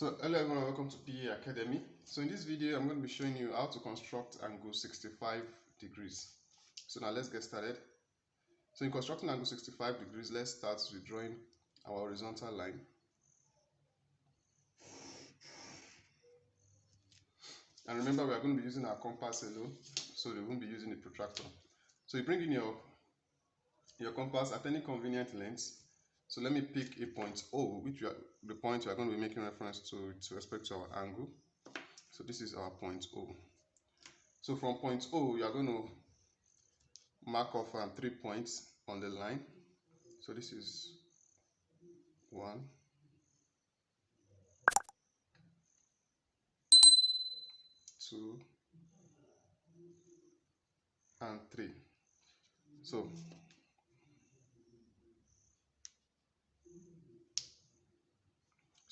So hello everyone, welcome to PA Academy. So in this video I'm going to be showing you how to construct angle 65 degrees. So now let's get started. So in constructing angle 65 degrees, let's start with drawing our horizontal line. And remember, we are going to be using our compass alone, so we won't be using the protractor. So you bring in your compass at any convenient length. So let me pick a point O, which the point we are going to be making reference to respect to our angle. So this is our point O. So from point O, you are going to mark off 3 points on the line. So this is 1, 2, and 3. So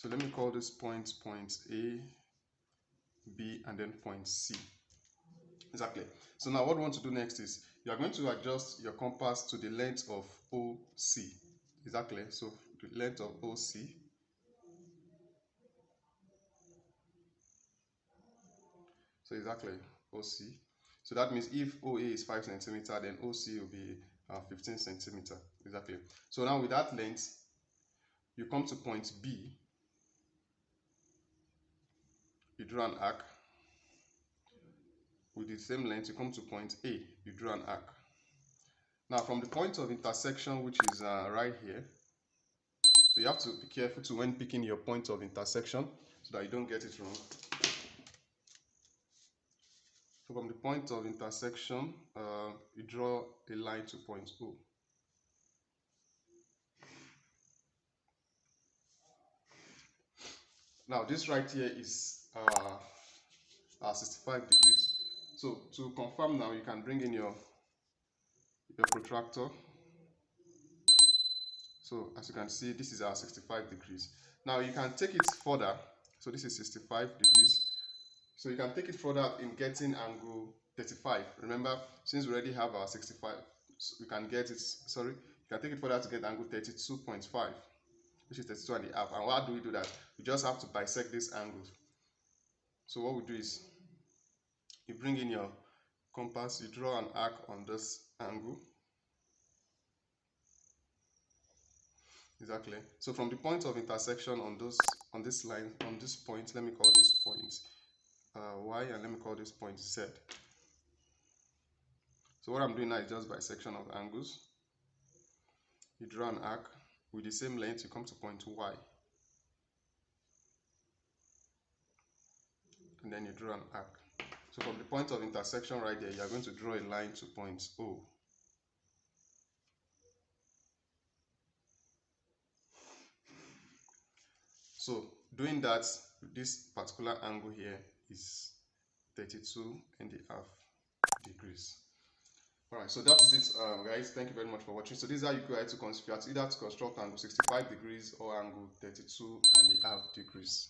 let me call this point A, B, and then point C. Exactly. So now what we want to do next is you are going to adjust your compass to the length of OC. Exactly. So the length of OC. So exactly OC. So that means if OA is 5 centimeter, then OC will be 15 centimeter. Exactly. So now with that length, you come to point B. You draw an arc. With the same length, you come to point A. You draw an arc. Now from the point of intersection, which is right here, so you have to be careful to when picking your point of intersection so that you don't get it wrong. So from the point of intersection, you draw a line to point O. Now this right here is 65 degrees. So to confirm now, you can bring in your protractor. So as you can see, this is our 65 degrees. Now you can take it further. So this is 65 degrees. So you can take it further in getting angle 35. Remember, since we already have our 65, we can get it, you can take it further to get angle 32.5, which is 32.5. And how do we do that? We just have to bisect these angles. So what we do is, you bring in your compass, you draw an arc on this angle. Exactly. So from the point of intersection on this line, on this point, let me call this point Y, and let me call this point Z. So what I'm doing now is just bisection of angles. You draw an arc with the same length, you come to point Y. And then you draw an arc. So from the point of intersection right there, you are going to draw a line to point O. So doing that, this particular angle here is 32.5 degrees. Alright, so that is it, guys. Thank you very much for watching. So this is how you go ahead to construct either to construct angle 65 degrees or angle 32.5 degrees.